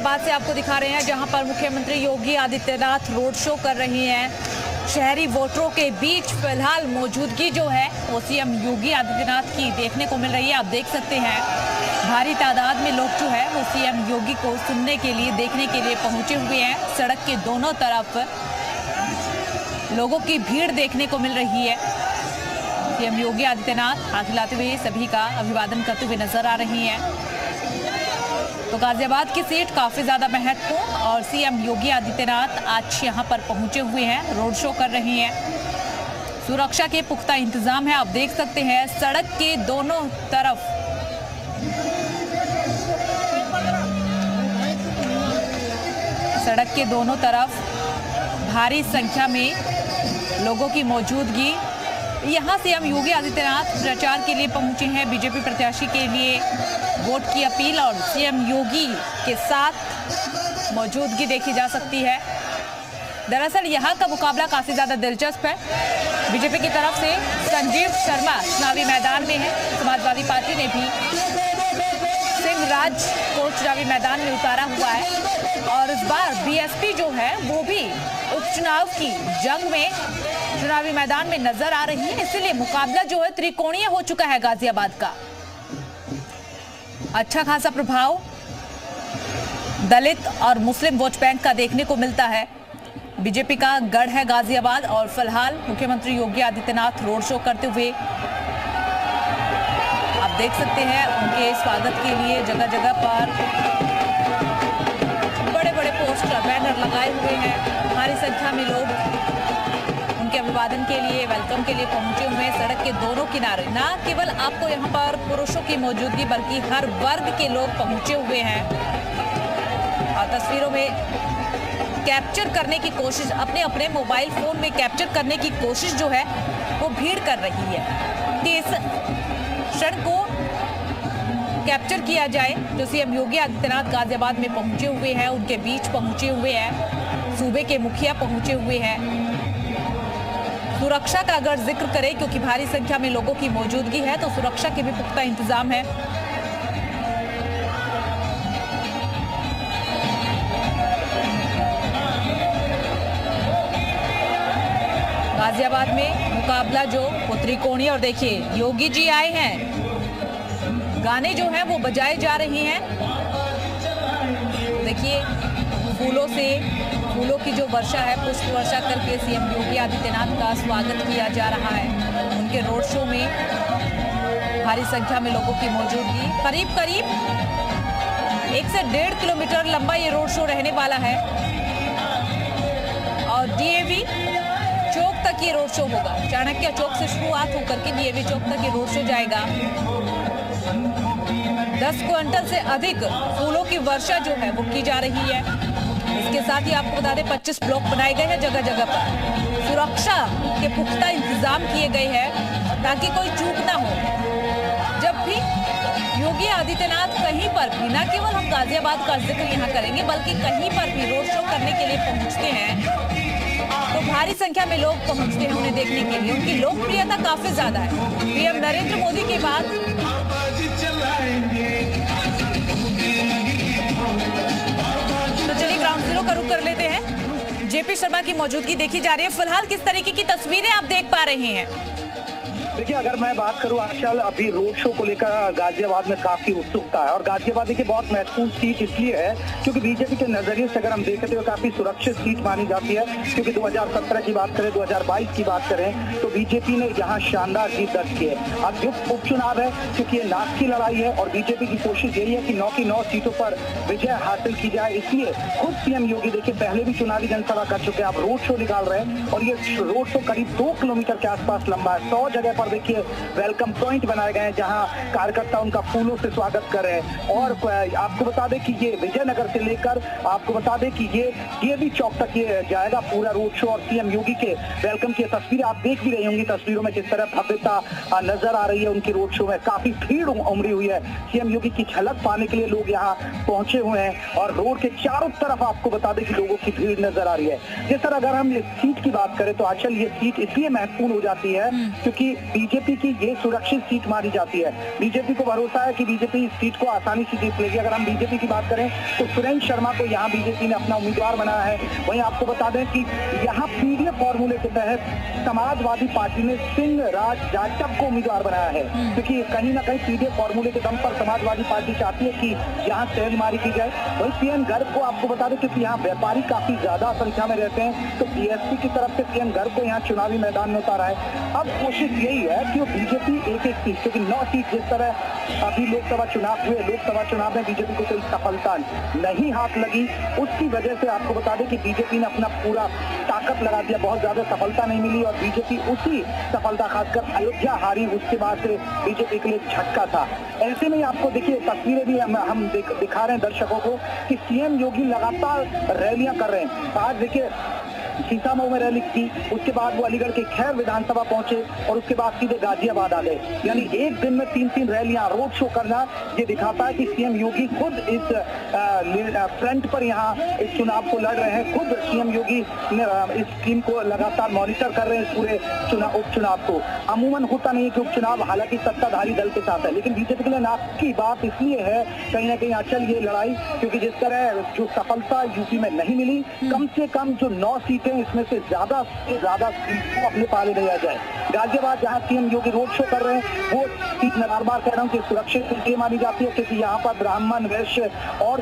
गाजियाबाद से आपको दिखा रहे हैं, जहां पर मुख्यमंत्री योगी आदित्यनाथ रोड शो कर रही हैं। शहरी वोटरों के बीच फिलहाल मौजूदगी जो है वो सीएम योगी आदित्यनाथ की देखने को मिल रही है। आप देख सकते हैं भारी तादाद में लोग जो है वो सीएम योगी को सुनने के लिए, देखने के लिए पहुंचे हुए हैं। सड़क के दोनों तरफ लोगों की भीड़ देखने को मिल रही है। सीएम योगी आदित्यनाथ हाथ हिलाते हुए सभी का अभिवादन करते हुए नजर आ रही हैं। तो गाजियाबाद की सीट काफी ज्यादा महत्वपूर्ण और सीएम योगी आदित्यनाथ आज यहां पर पहुंचे हुए हैं, रोड शो कर रही हैं। सुरक्षा के पुख्ता इंतजाम है, आप देख सकते हैं सड़क के दोनों तरफ भारी संख्या में लोगों की मौजूदगी। यहां सीएम योगी आदित्यनाथ प्रचार के लिए पहुंचे हैं। बीजेपी प्रत्याशी के लिए वोट की अपील और सीएम योगी के साथ मौजूदगी देखी जा सकती है। दरअसल यहां का मुकाबला काफी ज्यादा दिलचस्प है। बीजेपी की तरफ से संजीव शर्मा चुनावी मैदान में है। समाजवादी पार्टी ने भी सिंह राज को चुनावी मैदान में उतारा हुआ है और इस बार बीएसपी जो है वो भी उपचुनाव की जंग में चुनावी मैदान में नजर आ रही है। इसलिए मुकाबला जो है त्रिकोणीय हो चुका है गाजियाबाद का। अच्छा खासा प्रभाव दलित और मुस्लिम वोट बैंक का देखने को मिलता है। बीजेपी का गढ़ है गाजियाबाद और फिलहाल मुख्यमंत्री योगी आदित्यनाथ रोड शो करते हुए आप देख सकते हैं उनके स्वागत के लिए जगह जगह पर बड़े बड़े पोस्टर, बैनर लगाए हुए हैं। भारी संख्या में लोग उनके अभिवादन के लिए, वेलकम के लिए पहुंचे हुए हैं। सड़क के दोनों किनारे ना केवल आपको यहाँ पर पुरुषों की मौजूदगी बल्कि हर वर्ग के लोग पहुंचे हुए हैं और तस्वीरों में कैप्चर करने की कोशिश, अपने अपने मोबाइल फोन में कैप्चर करने की कोशिश जो है वो भीड़ कर रही है कि इस क्षण को कैप्चर किया जाए। जो सीएम योगी आदित्यनाथ गाजियाबाद में पहुंचे हुए हैं, उनके बीच पहुंचे हुए हैं, सूबे के मुखिया पहुंचे हुए हैं। सुरक्षा का अगर जिक्र करें, क्योंकि भारी संख्या में लोगों की मौजूदगी है, तो सुरक्षा के भी पुख्ता इंतजाम है। गाजियाबाद में मुकाबला जो वो त्रिकोणीय और देखिए योगी जी आए हैं, गाने जो हैं वो बजाए जा रहे हैं। देखिए फूलों की जो वर्षा है, पुष्प वर्षा करके सीएम योगी आदित्यनाथ का स्वागत किया जा रहा है। उनके रोड शो में भारी संख्या में लोगों की मौजूदगी। करीब 1 से 1.5 किलोमीटर लंबा ये रोड शो रहने वाला है और डीएवी चौक तक ये रोड शो होगा। चाणक्य चौक से शुरुआत होकर के डीएवी चौक तक ये रोड शो जाएगा। 10 क्विंटल से अधिक फूलों की वर्षा जो है वो की जा रही है। इसके साथ ही आपको बता दें 25 ब्लॉक बनाए गए हैं जगह जगह पर। सुरक्षा के पुख्ता इंतजाम किए गए हैं ताकि कोई चूक ना हो। जब भी योगी आदित्यनाथ कहीं पर भी, न केवल हम गाजियाबाद का जिक्र यहाँ करेंगे बल्कि कहीं पर भी रोड शो करने के लिए पहुंचते हैं तो भारी संख्या में लोग पहुंचते हैं उन्हें देखने के लिए। उनकी लोकप्रियता काफी ज्यादा है। पीएम नरेंद्र मोदी के बाद तो चलिए ग्राउंड जीरो का रुख कर लेते हैं। जेपी शर्मा की मौजूदगी देखी जा रही है। फिलहाल किस तरीके की तस्वीरें आप देख पा रहे हैं? देखिए, अगर मैं बात करूं आजकल अभी रोड शो को लेकर गाजियाबाद में काफी उत्सुकता है और गाजियाबाद की बहुत महत्वपूर्ण सीट इसलिए है क्योंकि बीजेपी के नजरिए से अगर हम देखते हो काफी सुरक्षित सीट मानी जाती है। क्योंकि 2017 की बात करें, 2022 की बात करें तो बीजेपी ने यहाँ शानदार जीत दर्ज की है। अब जो उपचुनाव है, क्योंकि ये नाक की लड़ाई है और बीजेपी की कोशिश यही है कि 9 की 9 सीटों पर विजय हासिल की जाए। इसलिए खुद सीएम योगी देखिए पहले भी चुनावी जनसभा कर चुके हैं, अब रोड शो निकाल रहे हैं और ये रोड शो करीब 2 किलोमीटर के आसपास लंबा है। 100 जगह पर देखिए वेलकम पॉइंट बनाए गए हैं जहां कार्यकर्ता उनका फूलों से स्वागत कर रहे हैं। और आपको बता दें कि ये विजयनगर से लेकर आपको बता दें कि ये भी चौक तक ये जाएगा पूरा रोड शो और सीएम योगी के वेलकम की तस्वीरें आप देख भी रही होंगी। तस्वीरों में किस तरह भव्यता नजर आ रही है उनकी रोड शो में। काफी भीड़ उमड़ी हुई है। सीएम योगी की झलक पाने के लिए लोग यहाँ पहुंचे हुए हैं और रोड के चारों तरफ आपको बता दें कि लोगों की भीड़ नजर आ रही है। जिस तरह अगर हम सीट की बात करें तो आजकल ये सीट इसलिए महत्वपूर्ण हो जाती है क्योंकि बीजेपी की ये सुरक्षित सीट मानी जाती है। बीजेपी को भरोसा है कि बीजेपी इस सीट को आसानी से जीत लेगी। अगर हम बीजेपी की बात करें तो सुरेंद्र शर्मा को यहाँ बीजेपी ने अपना उम्मीदवार बनाया है। वहीं आपको बता दें कि यहाँ पीडीएफ फॉर्मूले के तहत समाजवादी पार्टी ने सिंह राज जाटव को उम्मीदवार बनाया है, क्योंकि कहीं ना कहीं पीडीएफ फॉर्मूले के दम पर समाजवादी पार्टी चाहती है कि यहाँ सेलमारी की जाए। वहीं सीएन गर्ग को आपको बता दें क्योंकि यहाँ व्यापारी काफी ज्यादा संख्या में रहते हैं, तो बीएसपी की तरफ से सीएन गर्ग को यहाँ चुनावी मैदान में उतारा है। अब कोशिश यही है कि वो बीजेपी एक सीट, क्योंकि 9 सीट जिस तरह अभी लोकसभा चुनाव हुए, लोकसभा चुनाव में बीजेपी को कोई सफलता नहीं हाथ लगी, उसकी वजह से आपको बता दें कि बीजेपी ने अपना पूरा ताकत लगा दिया, बहुत ज्यादा सफलता नहीं मिली और बीजेपी उसी सफलता, खासकर अयोध्या हारी, उसके बाद से बीजेपी के लिए झटका था। ऐसे में आपको देखिए तस्वीरें भी हम दिखा रहे हैं दर्शकों को कि सीएम योगी लगातार रैलियां कर रहे हैं। आज देखिए सीतामऊ में रैली थी, उसके बाद वो अलीगढ़ के खैर विधानसभा पहुंचे और उसके बाद सीधे गाजियाबाद आ गए। यानी एक दिन में 3-3 रैलियां, रोड शो करना, ये दिखाता है कि सीएम योगी खुद इस फ्रंट पर यहाँ इस चुनाव को लड़ रहे हैं। खुद सीएम योगी इस टीम को लगातार मॉनिटर कर रहे हैं, पूरे उपचुनाव को। अमूमन होता नहीं है कि उपचुनाव हालांकि सत्ताधारी दल के साथ है, लेकिन बीजेपी के लिए नाक की बात इसलिए है कहीं ना कहीं अचल ये लड़ाई, क्योंकि जिस तरह जो सफलता यूपी में नहीं मिली, कम से कम जो 9 सीटें इसमें से ज्यादा सीट को अपने पाले लिया जाए। गाजियाबाद जहां सीएम योगी रोड शो कर रहे हैं, वो सीट मैं बार बार कह रहा हूँ कि सुरक्षित सीट मानी जाती है, क्योंकि यहाँ पर ब्राह्मण, वैश्य और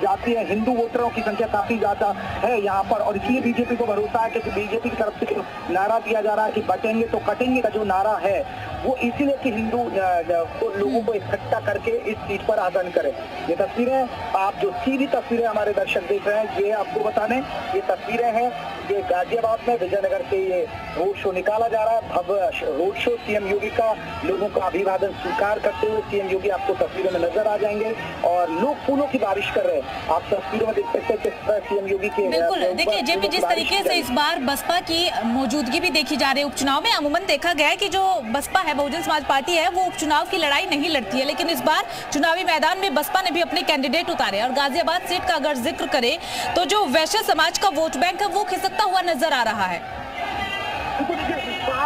जातीय हिंदू वोटरों की संख्या काफी ज्यादा है यहाँ पर, और इसलिए बीजेपी को भरोसा है, क्योंकि बीजेपी की तरफ से नारा दिया जा रहा है कि बटेंगे तो कटेंगे का जो नारा है वो इसीलिए कि हिंदू लोगों को इकट्ठा करके इस सीट पर आसन करें। ये तस्वीरें आप जो सीधी तस्वीरें हमारे दर्शक देख रहे हैं, ये आपको बता दें ये तस्वीरें हैं, ये गाजियाबाद में विजयनगर से ये रोड शो निकाला जा रहा है। भव्य रोड शो सीएम योगी का, लोगों का अभिवादन स्वीकार करते हुए सीएम योगी आपको तस्वीरों में नजर आ जाएंगे और लोग फूलों की बारिश कर रहे हैं। आप तस्वीरों में देख सकते हैं किस तरह सीएम योगी के। बिल्कुल, देखिए जेपी, जिस तरीके से इस बार बसपा की मौजूदगी भी देखी जा रही है उपचुनाव में, अमूमन देखा गया है कि जो बसपा है, बहुजन समाज पार्टी है, वो उपचुनाव की लड़ाई नहीं लड़ती है, लेकिन इस बार चुनावी मैदान में बसपा ने भी अपने कैंडिडेट उतारे। और गाजियाबाद सीट का अगर जिक्र करें तो जो वैश्य समाज का वोट बैंक है वो खिसकता हुआ नजर आ रहा है।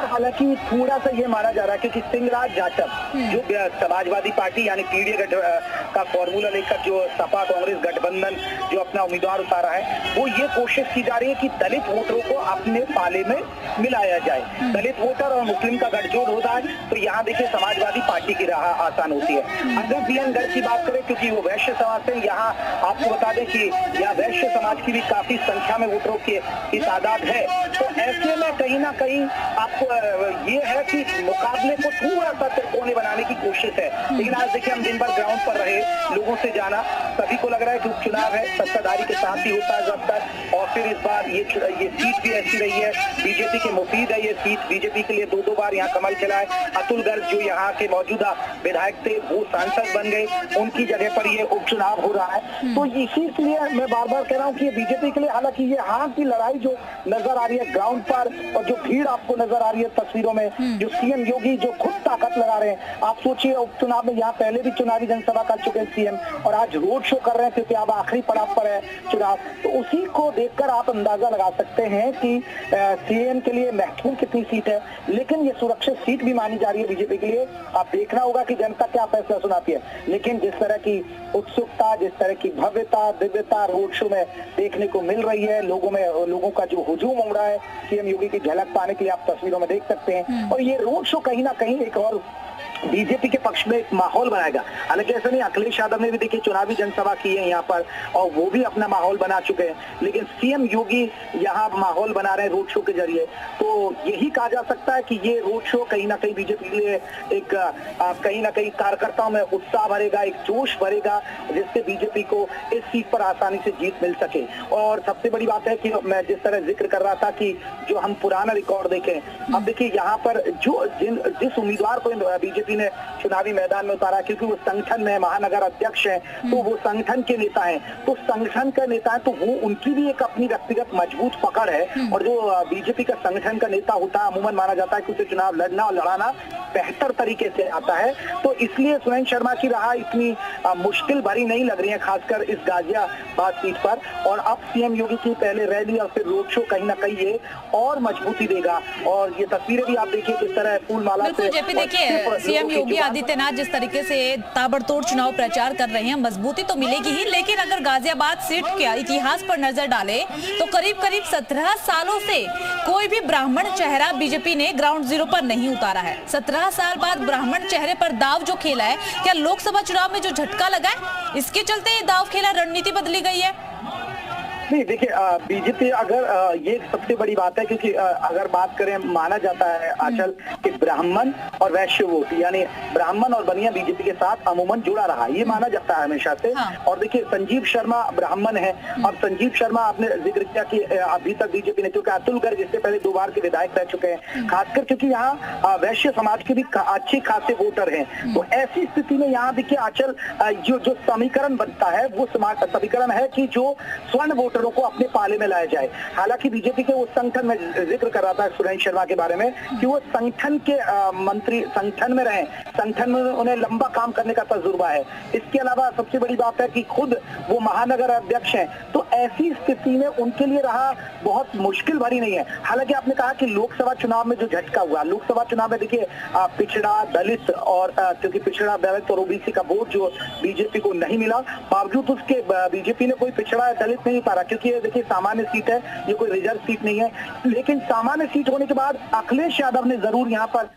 हालांकि थोड़ा सा ये माना जा रहा है क्योंकि सिंह राज जाटव जो समाजवादी पार्टी यानी पीडीए का फॉर्मूला लेकर जो सपा कांग्रेस गठबंधन जो अपना उम्मीदवार उतारा है, वो ये कोशिश की जा रही है कि दलित वोटरों को अपने पाले में मिलाया जाए। दलित वोटर और मुस्लिम का गठजोड़ होता है तो यहाँ देखिए समाजवादी पार्टी की राह आसान होती है। अगर सीएन गर्ग की बात करें, क्योंकि वो वैश्य समाज से, यहाँ आपको बता दें कि यहाँ वैश्य समाज की भी काफी संख्या में वोटरों की तादाद है, तो ऐसे में कहीं ना कहीं आपको ये है कि मुकाबले को थोड़ा सा त्रिकोणीय बनाने की कोशिश है। लेकिन आज देखिए हम दिन भर ग्राउंड पर रहे, लोगों से जाना, सभी को लग रहा है कि उपचुनाव है, सत्ताधारी के साथ ही होता है जब तक। और फिर इस बार ये सीट भी ऐसी रही है, बीजेपी के मुफीद है ये सीट, बीजेपी के लिए 2 बार यहाँ कमल खिला है। अतुल गर्ग जो यहाँ के मौजूदा विधायक थे वो सांसद बन गए, उनकी जगह पर ये उपचुनाव हो रहा है। तो इसीलिए मैं बार बार कह रहा हूँ कि बीजेपी के लिए, हालांकि ये हाथ की लड़ाई जो नजर आ रही है ग्राउंड पर और जो भीड़ आपको नजर आ रही है तस्वीरों में, जो सीएम योगी जो खुद ताकत लगा रहे हैं। आप सोचिए उपचुनाव में यहाँ पहले भी चुनावी जनसभा कर चुके हैं सीएम, और आज रोड शो कर रहे हैं क्योंकि अब आखिरी पड़ाव पर है चुनाव। तो उसी को देखकर आप अंदाजा लगा सकते हैं कि सीएम के लिए महत्वपूर्ण कितनी सीट है। लेकिन ये सुरक्षित सीट भी मानी जा रही है बीजेपी के लिए। आप देखना होगा कि जनता क्या फैसला सुनाती है। लेकिन जिस तरह की उत्सुकता, जिस तरह की भव्यता, दिव्यता रोड शो में देखने को मिल रही है, लोगों का जो हुजूम उमड़ा है सीएम योगी की झलक पाने के लिए, आप तस्वीरों में देख सकते हैं। और ये रोड शो कहीं ना कहीं एक और बीजेपी के पक्ष में एक माहौल बनाएगा। हालांकि ऐसा नहीं, अखिलेश यादव ने भी देखिए चुनावी जनसभा की है यहाँ पर और वो भी अपना माहौल बना चुके हैं, लेकिन सीएम योगी यहाँ माहौल बना रहे हैं रोड शो के जरिए। तो यही कहा जा सकता है कि ये रोड शो कहीं ना कहीं बीजेपी के लिए एक कहीं ना कहीं कार्यकर्ताओं में उत्साह भरेगा, एक जोश भरेगा, जिससे बीजेपी को इस सीट पर आसानी से जीत मिल सके। और सबसे बड़ी बात है कि मैं जिस तरह जिक्र कर रहा था कि जो हम पुराना रिकॉर्ड देखें, अब देखिए यहाँ पर जो जिस उम्मीदवार को बीजेपी बीजेपी ने चुनावी मैदान में उतारा, क्योंकि वो संगठन में महानगर अध्यक्ष हैं, तो वो संगठन के नेता हैं, तो संगठन का नेता है तो वो उनकी भी एक अपनी व्यक्तिगत मजबूत पकड़ है। और जो बीजेपी का संगठन का नेता होता है, अमूमन माना जाता है कि उसे चुनाव लड़ना और लड़ाना बेहतर तरीके से आता है, तो इसलिए सुरेंद्र शर्मा की राह इतनी मुश्किल भरी नहीं लग रही है, खासकर इस गाजियाबाद सीट पर। और अब सीएम योगी की पहले रैली और फिर रोड शो कहीं ना कहीं ये और मजबूती देगा। और ये तस्वीरें भी आप देखिए किस तरह फूल माला से। जेपी देखिए, सीएम योगी आदित्यनाथ जिस तरीके से ताबड़तोड़ चुनाव प्रचार कर रहे हैं, मजबूती तो मिलेगी ही, लेकिन अगर गाजियाबाद सीट के इतिहास पर नजर डाले तो करीब करीब 17 सालों से कोई भी ब्राह्मण चेहरा बीजेपी ने ग्राउंड जीरो पर नहीं उतारा है। 17 साल बाद ब्राह्मण चेहरे पर दाव जो खेला है, क्या लोकसभा चुनाव में जो झटका लगा है इसके चलते ये दाव खेला, रणनीति बदली गई है? नहीं, देखिए बीजेपी अगर ये सबसे बड़ी बात है, क्योंकि अगर बात करें, माना जाता है आंचल कि ब्राह्मण और वैश्य वोट, यानी ब्राह्मण और बनिया बीजेपी के साथ अमूमन जुड़ा रहा, ये माना जाता है हमेशा से। हाँ। और देखिए संजीव शर्मा ब्राह्मण है। अब संजीव शर्मा आपने जिक्र किया कि अभी तक बीजेपी ने, क्योंकि अतुल गर्ग जिससे पहले 2 बार के विधायक रह चुके हैं, खासकर क्योंकि यहाँ वैश्य समाज के भी अच्छे खासे वोटर हैं, तो ऐसी स्थिति में यहाँ देखिए आंचल जो समीकरण बनता है वो समीकरण है कि जो स्वर्ण वोटरों को अपने पाले में लाया जाए। हालांकि बीजेपी के उस संगठन में जिक्र कर रहा था सुरेंद्र शर्मा के बारे में कि वो संगठन के मंत्री संगठन में रहे, संगठन में उन्हें लंबा काम करने का तजुर्बा है। इसके अलावा सबसे बड़ी बात है कि खुद वो महानगर अध्यक्ष हैं, तो ऐसी स्थिति में उनके लिए रहा बहुत मुश्किल भरी नहीं है। हालांकि आपने कहा कि लोकसभा चुनाव में जो झटका हुआ, लोकसभा चुनाव में देखिए पिछड़ा दलित और क्योंकि पिछड़ा दलित और ओबीसी का वोट जो बीजेपी को नहीं मिला, बावजूद उसके बीजेपी ने कोई पिछड़ा दलित नहीं पारा, क्योंकि देखिए सामान्य सीट है, ये कोई रिजर्व सीट नहीं है। लेकिन सामान्य सीट होने के बाद अखिलेश यादव ने जरूर यहाँ पर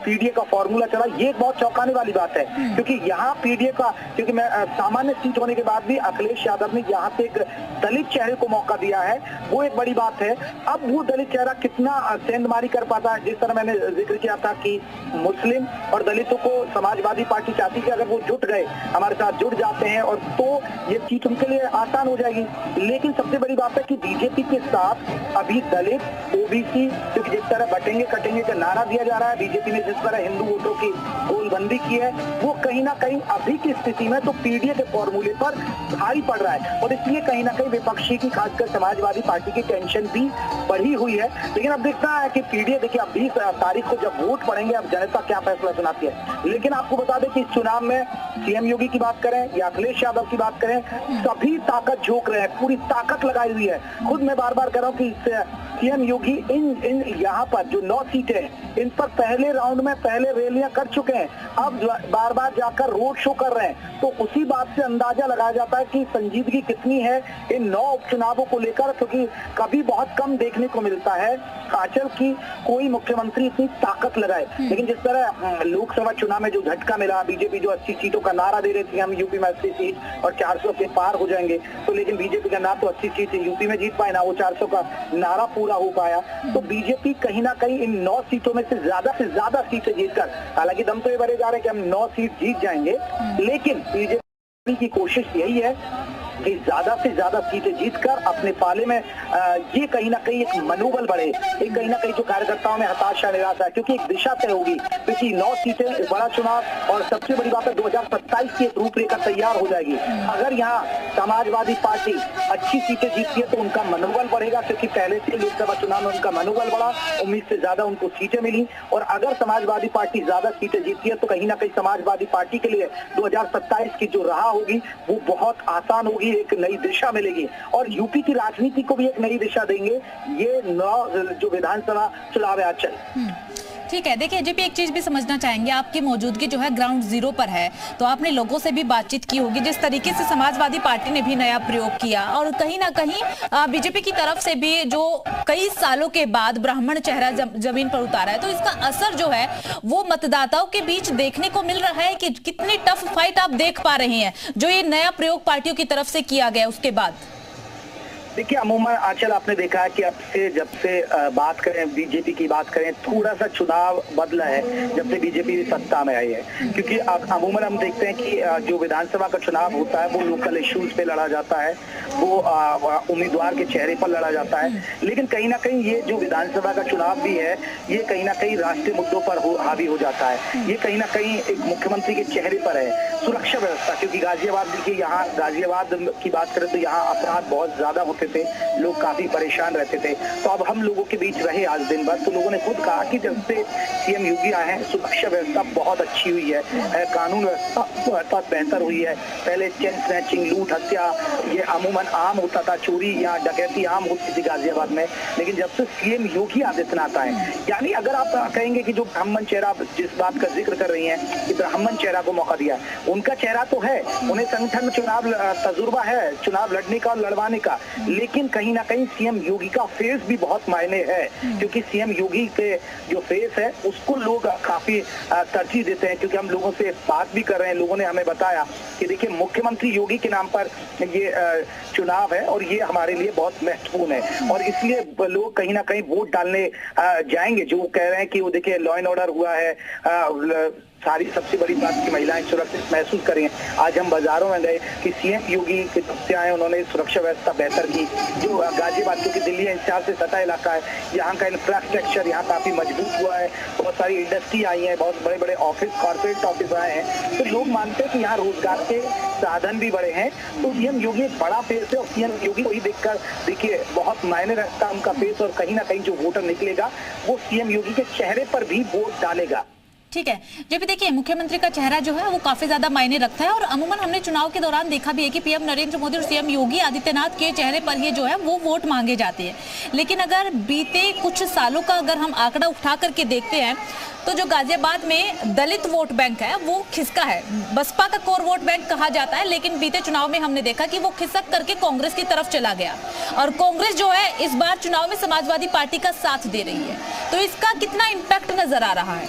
पीडीए का फॉर्मूला चला, ये एक बहुत चौंकाने वाली बात है, क्योंकि यहाँ पीडीए का, क्योंकि मैं सामान्य सीट होने के बाद भी अखिलेश यादव ने यहाँ पे एक दलित चेहरे को मौका दिया है, वो एक बड़ी बात है। अब वो दलित चेहरा कितना सेंधमारी कर पाता है, जिस तरह मैंने जिक्र किया था कि मुस्लिम और दलितों को समाजवादी पार्टी चाहती है, अगर वो जुट गए, हमारे साथ जुट जाते हैं, और तो ये सीट उनके लिए आसान हो जाएगी। लेकिन सबसे बड़ी बात है कि बीजेपी के साथ अभी दलित, ओबीसी, क्योंकि जिस तरह बटेंगे कटेंगे का नारा दिया जा रहा है, बीजेपी ने जिस तरह हिंदू वोटों की गोलबंदी की है, वो कहीं ना कहीं अभी की स्थिति में तो पीडीए के फॉर्मूले पर भारी पड़ रहा है, और इसलिए कहीं ना कहीं विपक्षी की, खासकर समाजवादी पार्टी की टेंशन भी बढ़ी हुई है। लेकिन अब देखना है कि पीडीए, देखिए अब 20 तारीख को जब वोट पड़ेंगे, अब जनता क्या फैसला सुनाती है। लेकिन आपको बता दें कि इस चुनाव में सीएम योगी की बात करें या अखिलेश यादव की बात करें, सभी ताकत झोंक रहे हैं, पूरी ताकत लगाई हुई है। खुद मैं बार बार कह रहा हूँ कि सीएम योगी इन यहाँ पर जो 9 सीटें, इन पर पहले राउंड में पहले रैलियां कर चुके हैं, अब बार बार जाकर रोड शो कर रहे हैं, तो उसी बात से अंदाजा लगाया जाता है कि संजीदगी कितनी है इन 9 उपचुनावों को लेकर, क्योंकि कभी बहुत कम देखने को मिलता है आंचल की कोई मुख्यमंत्री इतनी ताकत लगाए। लेकिन जिस तरह लोकसभा चुनाव में जो झटका मिला, बीजेपी जो 80 सीटों का नारा दे रही थी, हम यूपी में 80 सीट और 400 के पार हो जाएंगे, तो लेकिन बीजेपी का ना तो 80 सीट यूपी में जीत पाए, ना वो 400 का नारा पूरा हो पाया। तो बीजेपी कहीं ना कहीं इन 9 सीटों में से ज्यादा सीटें जीतकर, हालांकि दम तो ये भरे जा रहे हैं कि हम 9 सीट जीत जाएंगे, लेकिन बीजेपी की कोशिश यही है कि ज्यादा से ज्यादा सीटें जीतकर अपने पाले में ये कहीं ना कहीं एक मनोबल बढ़े, एक कहीं ना कहीं जो कार्यकर्ताओं में हताशा निराशा है, क्योंकि एक दिशा तय होगी, क्योंकि 9 सीटें बड़ा चुनाव, और सबसे बड़ी बात है 2027 की एक रूपरेखा तैयार हो जाएगी। अगर यहाँ समाजवादी पार्टी अच्छी सीटें जीतती है तो उनका मनोबल बढ़ेगा, क्योंकि पहले से लोकसभा चुनाव में उनका मनोबल बढ़ा, उम्मीद से ज्यादा उनको सीटें मिली। और अगर समाजवादी पार्टी ज्यादा सीटें जीतती है तो कहीं ना कहीं समाजवादी पार्टी के लिए 2027 की जो राह होगी वो बहुत आसान होगी, एक नई दिशा मिलेगी, और यूपी की राजनीति को भी एक नई दिशा देंगे ये 9 जो विधानसभा चुनाव है आंचल। ठीक है, देखिए जेपी एक चीज भी समझना चाहेंगे, आपकी मौजूदगी जो है ग्राउंड जीरो पर है, तो आपने लोगों से भी बातचीत की होगी, जिस तरीके से समाजवादी पार्टी ने भी नया प्रयोग किया, और कहीं ना कहीं बीजेपी की तरफ से भी जो कई सालों के बाद ब्राह्मण चेहरा जमीन पर उतारा है, तो इसका असर जो है वो मतदाताओं के बीच देखने को मिल रहा है कि कितनी टफ फाइट आप देख पा रहे हैं जो ये नया प्रयोग पार्टियों की तरफ से किया गया उसके बाद। देखिए अमूमन आजकल आपने देखा है कि जब से बात करें, बीजेपी की बात करें, थोड़ा सा चुनाव बदला है जब से बीजेपी सत्ता में आई है। क्योंकि अमूमन हम देखते हैं कि जो विधानसभा का चुनाव होता है वो लोकल इश्यूज पे लड़ा जाता है, वो उम्मीदवार के चेहरे पर लड़ा जाता है। लेकिन कहीं ना कहीं ये जो विधानसभा का चुनाव भी है, ये कहीं ना कहीं राष्ट्रीय मुद्दों पर हावी हो जाता है। ये कहीं ना कहीं एक मुख्यमंत्री के चेहरे पर है सुरक्षा व्यवस्था। क्योंकि गाजियाबाद, देखिए यहाँ गाजियाबाद की बात करें तो यहाँ अपराध बहुत ज्यादा होते थे, लोग काफी परेशान रहते थे। तो अब हम लोगों के बीच रहे आज दिन भर, तो लोगों ने खुद कहा कि जब से सीएम योगी आए हैं सुरक्षा व्यवस्था बहुत अच्छी हुई है, कानून व्यवस्था बेहतर हुई है। पहले चेन स्नैचिंग, लूट, हत्या ये अमूमन आम होता था, चोरी या डकैती आम होती थी गाजियाबाद में। लेकिन जब से सीएम योगी आदित्यनाथ आए, यानी अगर आप कहेंगे कि जो ब्राह्मण चेहरा, जिस बात का जिक्र कर रही हैं कि ब्राह्मण चेहरा को मौका दिया, उनका चेहरा तो है, उन्हें संगठन में चुनाव तजुर्बा है, चुनाव लड़ने का और लड़वाने का। लेकिन कहीं ना कहीं सीएम योगी का फेस भी बहुत मायने है, क्योंकि सीएम योगी के जो फेस है उसको लोग काफी तरजीह देते हैं। क्योंकि हम लोगों से बात भी कर रहे हैं, लोगों ने हमें बताया कि देखिए मुख्यमंत्री योगी के नाम पर ये चुनाव है और ये हमारे लिए बहुत महत्वपूर्ण है, और इसलिए लोग कहीं ना कहीं वोट डालने जाएंगे। जो कह रहे हैं कि वो देखिए लॉ एंड ऑर्डर हुआ है, सारी सबसे बड़ी बात की महिलाएं सुरक्षित महसूस करें। आज हम बाजारों में गए कि सीएम योगी के जब से आए उन्होंने सुरक्षा व्यवस्था बेहतर की। जो गाजियाबाद, क्योंकि दिल्ली एनसीआर से सटा इलाका है, यहाँ का इंफ्रास्ट्रक्चर यहाँ काफी मजबूत हुआ है, बहुत सारी इंडस्ट्री आई है, बहुत बड़े बड़े ऑफिस, कॉर्पोरेट ऑफिस आए हैं। तो लोग मानते हैं कि यहाँ रोजगार के साधन भी बड़े हैं। तो सीएम योगी एक बड़ा फेस है, और सीएम योगी को ही देखकर देखिए बहुत मायने रखता है उनका फेस, और कहीं ना कहीं जो वोटर निकलेगा वो सीएम योगी के चेहरे पर भी वोट डालेगा। ठीक है, जब भी देखिए मुख्यमंत्री का चेहरा जो है वो काफी ज्यादा मायने रखता है, और अमूमन हमने चुनाव के दौरान देखा भी है कि पीएम नरेंद्र मोदी और सीएम योगी आदित्यनाथ के चेहरे पर ही जो है वो वोट मांगे जाते हैं। लेकिन अगर बीते कुछ सालों का अगर हम आंकड़ा उठा करके देखते हैं तो जो गाजियाबाद में दलित वोट बैंक है वो खिसका है। बसपा का कोर वोट बैंक कहा जाता है, लेकिन बीते चुनाव में हमने देखा कि वो खिसक करके कांग्रेस की तरफ चला गया, और कांग्रेस जो है इस बार चुनाव में समाजवादी पार्टी का साथ दे रही है। तो इसका कितना इम्पैक्ट नजर आ रहा है?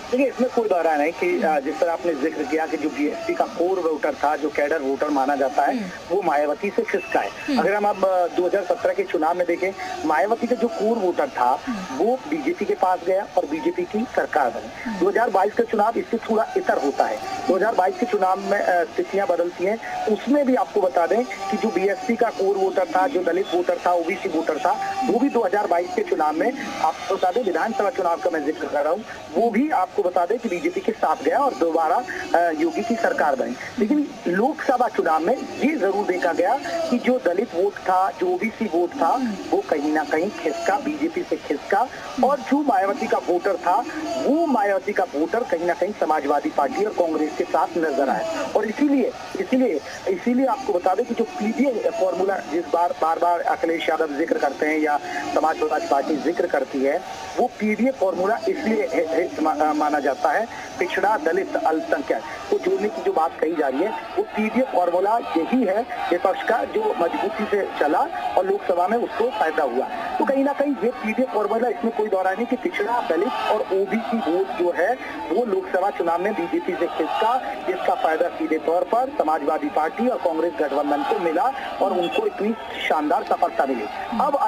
देखिए इसमें कोई दौरा नहीं कि जिस तरह आपने जिक्र किया कि जो बीएसपी का कोर वोटर था, जो कैडर वोटर माना जाता है, वो मायावती से खिसका है। अगर हम अब 2017 के चुनाव में देखें, मायावती का जो कोर वोटर था वो बीजेपी के पास गया और बीजेपी की सरकार बनी। 2022 का चुनाव इससे थोड़ा इतर होता है। 2022 के चुनाव में स्थितियां बदलती हैं। उसमें भी आपको बता दें कि जो बीएसपी का कोर वोटर था, जो दलित वोटर था, ओबीसी वोटर था, वो भी 2022 के चुनाव में, आपको बता दें विधानसभा चुनाव का मैं जिक्र कर रहा हूँ, वो भी आपको बता दें कि बीजेपी के साथ गया और दोबारा योगी की सरकार बनी। लेकिन लोकसभा चुनाव में ये जरूर देखा गया कि जो दलित वोट था, जो ओबीसी वोट था, वो कहीं ना कहीं खिसका, बीजेपी से खिसका, और जो मायावती का वोटर था वो मायावती का वोटर कहीं ना कहीं समाजवादी पार्टी और कांग्रेस के साथ नजर आया। और इसीलिए आपको बता दें कि जो पीडीए फॉर्मूला जिस बार बार अखिलेश यादव जिक्र करते हैं या समाजवादी पार्टी जिक्र करती है, वो पीडीए फॉर्मूला इसलिए माना जाता है, पिछड़ा, दलित, अल्पसंख्यक को जोड़ने की जो बात कही जा रही है, वो पीडीए फॉर्मूला यही है विपक्ष का, जो मजबूती से चला और लोकसभा में उसको फायदा हुआ। तो कहीं ना कहीं ये पीडीए फॉर्मूला, इसमें कोई दौरा नहीं कि पिछड़ा, दलित और ओबीसी वोट जो है वो लोकसभा चुनाव में बीजेपी से खिसका। इसका फायदा सीधे तौर पर समाजवादी पार्टी और कांग्रेस गठबंधन को मिला और उनको इतनी शानदार सफलता मिली। अब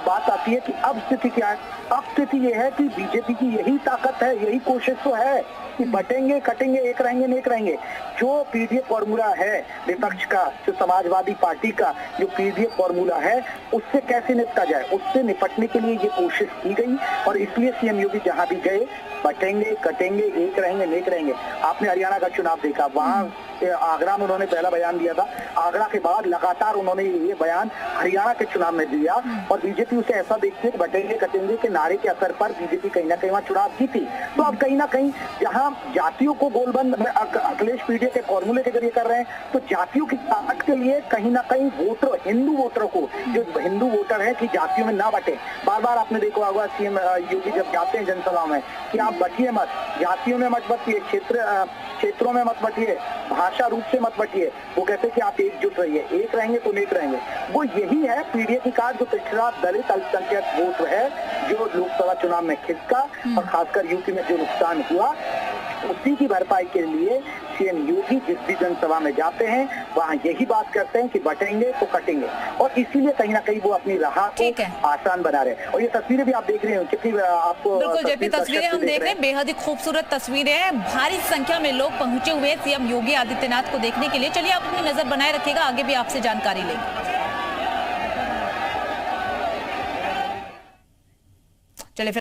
बात आती है कि अब स्थिति क्या है? अब स्थिति ये है कि बीजेपी की यही ताकत है, यही कोशिश तो है कि बटेंगे, कटेंगे, एक रहेंगे, नेक रहेंगे। जो पीडीए फॉर्मूला है विपक्ष का, जो समाजवादी पार्टी का जो पीडीए फॉर्मूला है, उससे कैसे निपटा जाए, उससे निपटने के लिए ये कोशिश की गई। और इसलिए सीएम योगी जहां भी गए, बटेंगे, कटेंगे, एक रहेंगे, नेक रहेंगे। आपने हरियाणा का चुनाव देखा, वहां आगरा में उन्होंने पहला बयान दिया था, आगरा के बाद लगातार उन्होंने ये बयान हरियाणा के चुनाव में दिया, और बीजेपी उसे ऐसा देखती है कि बटेंगे, कटेंगे के नारे के असर पर बीजेपी कहीं ना कहीं वहां चुनाव जीती। तो अब कहीं ना कहीं जहां जातियों को गोलबंद अखिलेश पीडीए के फॉर्मूले के जरिए कर रहे हैं, तो जातियों की ताकत के लिए कहीं ना कहीं वोटर, हिंदू वोटरों को, जो हिंदू वोटर है, कि जातियों में ना बटे। बार बार आपने देखा होगा सीएम योगी जब जाते हैं जनसभा में कि आप बटिए मत, जातियों में मत बटिए, क्षेत्रों में मत बटिए, भाषा रूप से मत बटिए। वो कहते हैं कि आप एकजुट रहिए, एक रहेंगे तो नेक रहेंगे। वो यही है पीडीए की कार, जो पिछड़ा, दलित, अल्पसंख्यक वोट है, जो लोकसभा चुनाव में खिसका और खासकर यूपी में जो नुकसान हुआ, उसी की भरपाई के लिए सीएम योगी जिस भी जनसभा में जाते हैं वहाँ यही बात करते हैं कि बटेंगे तो कटेंगे, और इसीलिए कहीं ना कहीं वो अपनी राह को आसान बना रहे हैं। और ये तस्वीरें भी आप देख रहे हो कितनी आपको बिल्कुल जेपी तस्वीरें हम देख रहे हैं, बेहद ही खूबसूरत तस्वीरें हैं। भारी संख्या में लोग पहुंचे हुए सीएम योगी आदित्यनाथ को देखने के लिए। चलिए आप अपनी नजर बनाए रखिएगा, आगे भी आपसे जानकारी लेंगे।